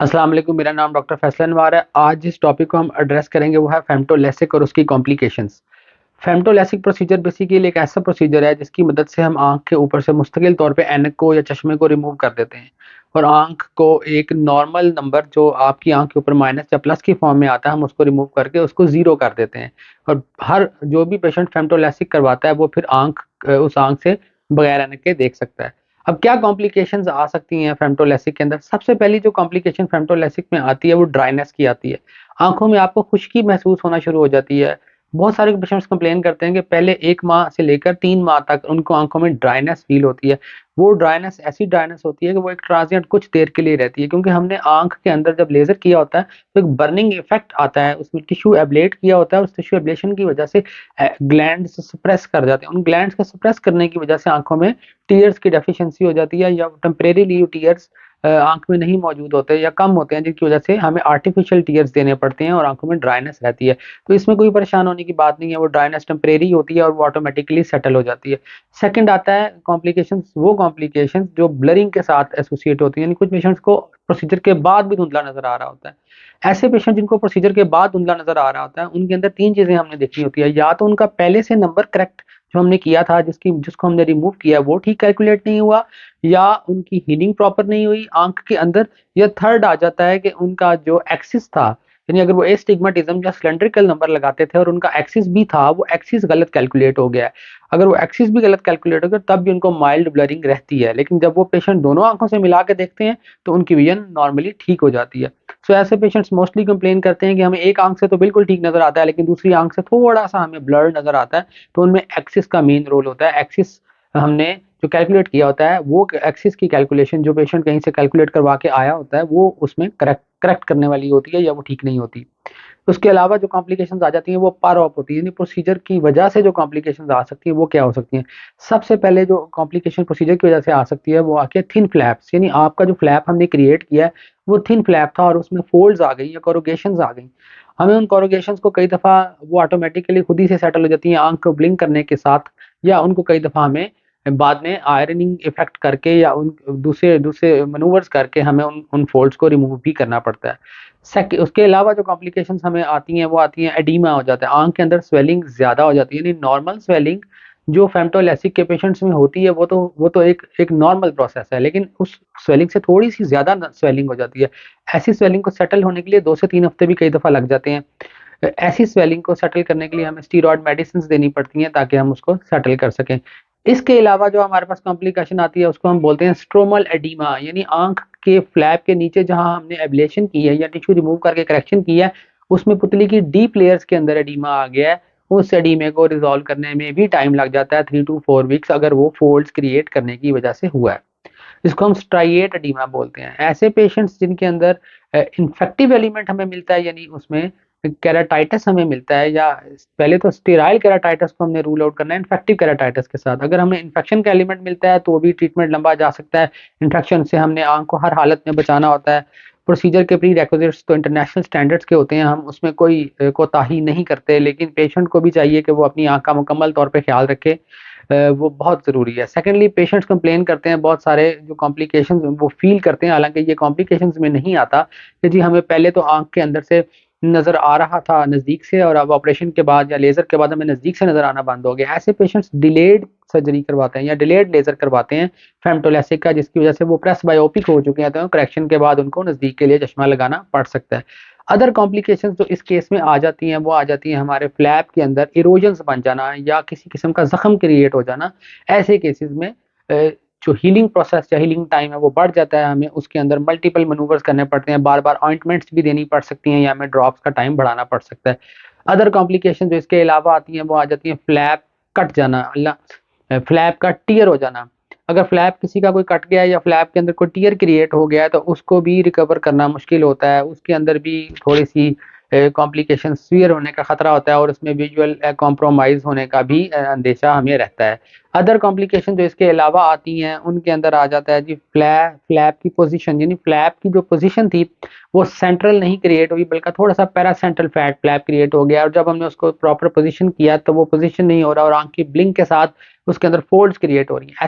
अस्सलाम वालेकुम, मेरा नाम डॉक्टर फैसल अनवर है। आज जिस टॉपिक को हम एड्रेस करेंगे वो है फेमटोलेसिक और उसकी कॉम्प्लिकेशंस। फेमटोलेसिक प्रोसीजर बेसिकली एक ऐसा प्रोसीजर है जिसकी मदद से हम आंख के ऊपर से मुस्तकिल तौर पे ऐनक को या चश्मे को रिमूव कर देते हैं और आंख को एक नॉर्मल नंबर जो आपकी आंख के ऊपर माइनस या प्लस की फॉर्म में आता है हम उसको रिमूव करके उसको जीरो कर देते हैं। और हर जो भी पेशेंट फेमटोलेसिक करवाता है वो फिर उस आंख से बगैर ऐनक के देख सकता है। अब क्या कॉम्प्लिकेशंस आ सकती हैं फेमटोलेसिक के अंदर? सबसे पहली जो कॉम्प्लिकेशन फेमटोलेसिक में आती है वो ड्राइनेस की आती है। आंखों में आपको खुश्की महसूस होना शुरू हो जाती है। बहुत सारे पेशेंट्स कंप्लेन करते हैं कि पहले 1 माह से लेकर 3 माह तक उनको आंखों में ड्राइनेस फील होती है। वो ड्राइनेस ऐसी ड्राइनेस होती है कि वो एक ट्रांजिएंट कुछ देर के लिए रहती है, क्योंकि हमने आंख के अंदर जब लेजर किया होता है तो एक बर्निंग इफेक्ट आता है, उसमें टिश्यू एब्लेट किया होता है। उस टिश्यू एब्लेशन की वजह से ग्लैंड्स सप्रेस कर जाते हैं। उन ग्लैंड्स के सप्रेस करने की वजह से आंखों में टीयर्स की डेफिशिएंसी हो जाती है या टेम्परेरीली टीयर्स आंख में नहीं मौजूद होते या कम होते हैं, जिसकी वजह से हमें आर्टिफिशियल टीयर्स देने पड़ते हैं और आंखों में ड्राइनेस रहती है। तो इसमें कोई परेशान होने की बात नहीं है, वो ड्राइनेस टेम्परेरी होती है और वो ऑटोमेटिकली सेटल हो जाती है। सेकंड आता है कॉम्प्लिकेशंस, वो कॉम्प्लिकेशंस जो ब्लरिंग के साथ एसोसिएट होती है, यानी कुछ पेशेंट्स को प्रोसीजर के बाद भी धुंधला नजर आ रहा होता है। ऐसे पेशेंट जिनको प्रोसीजर के बाद धुंधला नजर आ रहा होता है उनके अंदर 3 चीजें हमने देखनी होती है। या तो उनका पहले से नंबर करेक्ट जो हमने किया था, जिसको हमने रिमूव किया वो ठीक कैलकुलेट नहीं हुआ, या उनकी हीलिंग प्रॉपर नहीं हुई आंख के अंदर। या थर्ड आ जाता है कि उनका जो एक्सिस था, यानी अगर वो एस्टिग्मेटिज्म या सिलेंड्रिकल नंबर लगाते थे और उनका एक्सिस भी था, वो एक्सिस गलत कैलकुलेट हो गया है। अगर वो एक्सिस भी गलत कैलकुलेट हो गया तब भी उनको माइल्ड ब्लरिंग रहती है, लेकिन जब वो पेशेंट दोनों आंखों से मिला के देखते हैं तो उनकी विजन नॉर्मली ठीक हो जाती है। सो ऐसे पेशेंट्स मोस्टली कंप्लेन करते हैं कि हमें एक आंख से तो बिल्कुल ठीक नजर आता है लेकिन दूसरी आंख से थोड़ा सा हमें ब्लर नजर आता है। तो उनमें एक्सिस का मेन रोल होता है। एक्सिस हमने जो कैलकुलेट किया होता है वो एक्सिस की कैलकुलेशन जो पेशेंट कहीं से कैलकुलेट करवा के आया होता है वो उसमें करेक्ट करेक्ट करने वाली होती है या वो ठीक नहीं होती। उसके अलावा जो कॉम्प्लिकेशंस आ जाती हैं वो पर ऑप होती है, यानी प्रोसीजर की वजह से जो कॉम्प्लिकेशंस आ सकती है वो क्या हो सकती हैं। सबसे पहले जो कॉम्प्लिकेशन प्रोसीजर की वजह से आ सकती है वो आके थिन फ्लैप्स, यानी आपका जो फ्लैप हमने क्रिएट किया है वो थिन फ्लैप था और उसमें फोल्ड्स आ गई या कोरुगेशंस आ गई। हमें उन कोरुगेशंस को कई दफा वो ऑटोमेटिकली खुद ही से सेटल हो जाती हैं आंख को ब्लिंक करने के साथ, या उनको कई दफा हमें बाद में आयरनिंग इफेक्ट करके या उन दूसरे दूसरे मनूवर्स करके हमें उन उन फोल्ड्स को रिमूव भी करना पड़ता है। उसके अलावा जो कॉम्प्लिकेशंस हमें आती हैं वो आती हैं एडीमा हो जाता है, आंख के अंदर स्वेलिंग ज्यादा हो जाती है। यानी नॉर्मल स्वेलिंग जो फेमटोलेसिक के पेशेंट्स में होती है वो तो एक एक नॉर्मल प्रोसेस है, लेकिन उस स्वेलिंग से थोड़ी सी ज्यादा स्वेलिंग हो जाती है। ऐसी स्वेलिंग को सेटल होने के लिए 2 से 3 हफ्ते भी कई दफा लग जाते हैं। ऐसी स्वेलिंग को सेटल करने के लिए हमें स्टीरॉयड मेडिसिन देनी पड़ती हैं ताकि हम उसको सेटल कर सकें। इसके अलावा जो हमारे पास कॉम्प्लिकेशन आती है उसको हम बोलते हैं स्ट्रोमल एडीमा, यानी आंख के फ्लैप के नीचे जहां हमने एब्लेशन की है या टिश्यू रिमूव करके करेक्शन किया है उसमें पुतली की डीप लेयर्स के अंदर एडीमा आ गया है। उस एडीमे को रिजॉल्व करने में भी टाइम लग जाता है 3 to 4 वीक्स, अगर वो फोल्ड्स क्रिएट करने की वजह से हुआ है। इसको हम स्ट्राइएट एडीमा बोलते हैं। ऐसे पेशेंट्स जिनके अंदर इन्फेक्टिव एलिमेंट हमें मिलता है, यानी उसमें केराटाइटिस हमें मिलता है, या पहले तो स्टेराइल केराटाइटिस को हमने रूल आउट करना है इन्फेक्टिव केराटाइटिस के साथ। अगर हमें इन्फेक्शन का एलिमेंट मिलता है तो भी ट्रीटमेंट लंबा जा सकता है। इन्फेक्शन से हमने आंख को हर हालत में बचाना होता है। प्रोसीजर के प्री रेक्विजिट्स तो इंटरनेशनल स्टैंडर्ड्स के होते हैं, हम उसमें कोई कोताही नहीं करते, लेकिन पेशेंट को भी चाहिए कि वो अपनी आंख का मुकम्मल तौर पे ख्याल रखे। वो बहुत ज़रूरी है। सेकेंडली पेशेंट्स कंप्लेन करते हैं, बहुत सारे जो कॉम्प्लिकेशंस वो फ़ील करते हैं, हालाँकि ये कॉम्प्लिकेशंस में नहीं आता कि जी हमें पहले तो आँख के अंदर से नज़र आ रहा था नज़दीक से और अब ऑपरेशन के बाद या लेज़र के बाद हमें नज़दीक से नज़र आना बंद हो गया। ऐसे पेशेंट्स डिलेड सर्जरी करवाते हैं या डिलेड लेज़र करवाते हैं फेमटोलेसिक का, जिसकी वजह से वो प्रेस बायोपिक हो चुके हैं, तो करेक्शन के बाद उनको नज़दीक के लिए चश्मा लगाना पड़ सकता है। अदर कॉम्प्लिकेशंस जो इस केस में आ जाती हैं वो आ जाती हैं हमारे फ्लैप के अंदर इरोजन्स बन जाना या किसी किस्म का जख्म क्रिएट हो जाना। ऐसे केसेस में जो हीलिंग प्रोसेस या हीलिंग टाइम है वो बढ़ जाता है, हमें उसके अंदर मल्टीपल मैनूवर्स करने पड़ते हैं, बार बार ऑइंटमेंट्स भी देनी पड़ सकती हैं या हमें ड्रॉप्स का टाइम बढ़ाना पड़ सकता है। अदर कॉम्प्लिकेशन जो इसके अलावा आती हैं वो आ जाती हैं फ्लैप कट जाना, अल्लाह फ्लैप का टियर हो जाना। अगर फ्लैप किसी का कोई कट गया है या फ्लैप के अंदर कोई टियर क्रिएट हो गया है तो उसको भी रिकवर करना मुश्किल होता है, उसके अंदर भी थोड़ी सी कॉम्प्लिकेशन सीवियर होने का खतरा होता है और उसमें विजुअल कॉम्प्रोमाइज होने का भी अंदेशा हमें रहता है। अदर कॉम्प्लिकेशन जो इसके अलावा आती हैं उनके अंदर आ जाता है जी फ्लैप की पोजीशन, यानी फ्लैप की जो पोजीशन थी वो सेंट्रल नहीं क्रिएट हुई बल्कि थोड़ा सा पैरासेंट्रल फैट फ्लैप क्रिएट हो गया, और जब हमने उसको प्रॉपर पोजीशन किया तो वो पोजीशन नहीं हो रहा और आंख की ब्लिंक के साथ उसके अंदर फोल्ड्स क्रिएट हो रही हैं।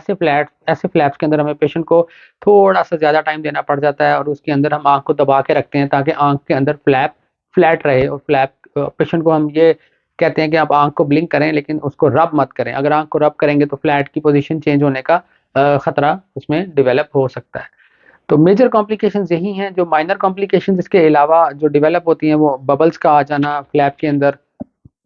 ऐसे फ्लैप्स के अंदर हमें पेशेंट को थोड़ा सा ज़्यादा टाइम देना पड़ जाता है और उसके अंदर हम आंख को दबा के रखते हैं ताकि आंख के अंदर फ्लैप फ्लैट रहे, और फ्लैप पेशेंट को हम ये कहते हैं कि आप आंख को ब्लिंक करें लेकिन उसको रब मत करें। अगर आंख को रब करेंगे तो फ्लैट की पोजीशन चेंज होने का खतरा उसमें डेवलप हो सकता है। तो मेजर कॉम्प्लिकेशंस यही हैं। जो माइनर कॉम्प्लिकेशंस इसके अलावा जो डेवलप होती हैं वो बबल्स का आ जाना फ्लैप के अंदर,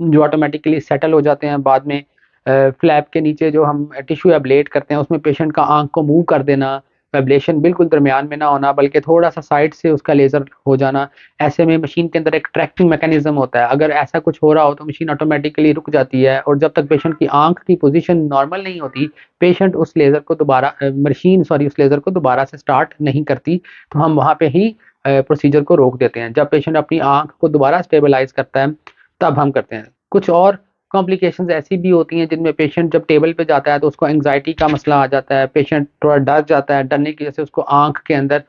जो ऑटोमेटिकली सेटल हो जाते हैं बाद में। फ्लैप के नीचे जो हम टिश्यू एब्लेट करते हैं उसमें पेशेंट का आंख को मूव कर देना, एब्लेशन बिल्कुल दरमियान में ना होना बल्कि थोड़ा सा साइड से उसका लेजर हो जाना। ऐसे में मशीन के अंदर एक ट्रैकिंग मैकेनिज्म होता है, अगर ऐसा कुछ हो रहा हो तो मशीन ऑटोमेटिकली रुक जाती है और जब तक पेशेंट की आंख की पोजीशन नॉर्मल नहीं होती पेशेंट उस लेजर को दोबारा मशीन सॉरी उस लेजर को दोबारा से स्टार्ट नहीं करती। तो हम वहाँ पे ही प्रोसीजर को रोक देते हैं। जब पेशेंट अपनी आंख को दोबारा स्टेबलाइज करता है तब हम करते हैं। कुछ और कॉम्प्लिकेशंस ऐसी भी होती हैं जिनमें पेशेंट जब टेबल पे जाता है तो उसको एंग्जाइटी का मसला आ जाता है, पेशेंट थोड़ा डर जाता है, डरने की वजह से उसको आंख के अंदर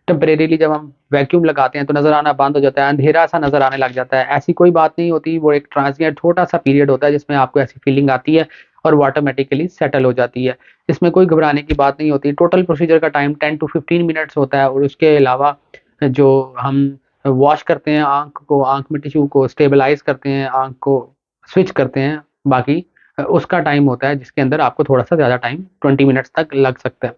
टेम्परेरीली जब हम वैक्यूम लगाते हैं तो नजर आना बंद हो जाता है, अंधेरा सा नजर आने लग जाता है। ऐसी कोई बात नहीं होती, वो एक ट्रांजिएंट छोटा सा पीरियड होता है जिसमें आपको ऐसी फीलिंग आती है और वो ऑटोमेटिकली सेटल हो जाती है। इसमें कोई घबराने की बात नहीं होती। टोटल प्रोसीजर का टाइम 10 to 15 मिनट्स होता है और उसके अलावा जो हम वॉश करते हैं आंख को, आंख में टिश्यू को स्टेबलाइज करते हैं, आंख को स्विच करते हैं, बाकी उसका टाइम होता है जिसके अंदर आपको थोड़ा सा ज़्यादा टाइम 20 मिनट्स तक लग सकता है।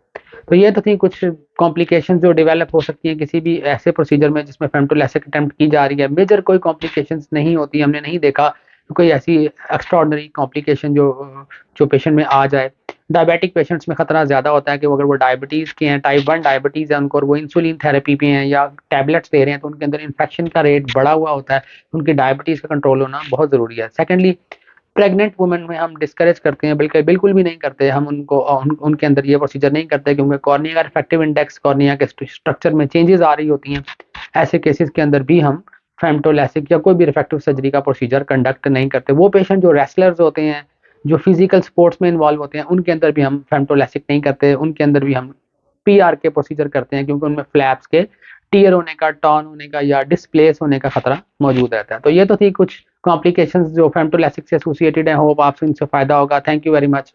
तो ये तो थी कुछ कॉम्प्लिकेशन जो डेवलप हो सकती हैं किसी भी ऐसे प्रोसीजर में जिसमें फेमटोलेसिक अटेम्प्ट की जा रही है। मेजर कोई कॉम्प्लिकेशंस नहीं होती, हमने नहीं देखा कोई ऐसी एक्स्ट्राऑर्डिनरी कॉम्प्लिकेशन जो जो पेशेंट में आ जाए। डायबिटिक पेशेंट्स में खतरा ज़्यादा होता है कि अगर वो डायबिटीज़ के हैं, टाइप 1 डायबिटीज़ है उनको और वो इंसुलिन थेरेपी पे हैं या टैबलेट्स ले रहे हैं तो उनके अंदर इन्फेक्शन का रेट बढ़ा हुआ होता है। उनकी डायबिटीज़ का कंट्रोल होना बहुत ज़रूरी है। सेकेंडली, प्रेग्नेंट वुमेन में हम डिस्करेज करते हैं, बल्कि बिल्कुल भी नहीं करते हम उनको उनके अंदर ये प्रोसीजर नहीं करते क्योंकि कॉर्निया का रिफ्रैक्टिव इंडेक्स, कॉर्निया के स्ट्रक्चर में चेंजेस आ रही होती हैं। ऐसे केसेस के अंदर भी हम फेमटोलैसिक या कोई भी रिफ्रैक्टिव सर्जरी का प्रोसीजर कंडक्ट नहीं करते। वो पेशेंट जो रेसलर्स होते हैं, जो फिजिकल स्पोर्ट्स में इन्वॉल्व होते हैं, उनके अंदर भी हम फेमटोलैसिक नहीं करते, उनके अंदर भी हम पीआर के प्रोसीजर करते हैं क्योंकि उनमें फ्लैप्स के टियर होने का, टॉर्न होने का या डिस्प्लेस होने का खतरा मौजूद रहता है। तो ये तो थी कुछ कॉम्प्लिकेशंस जो फेमटोलैसिक से एसोसिएटेड है। होप आपसे इनसे फायदा होगा। Thank you very much.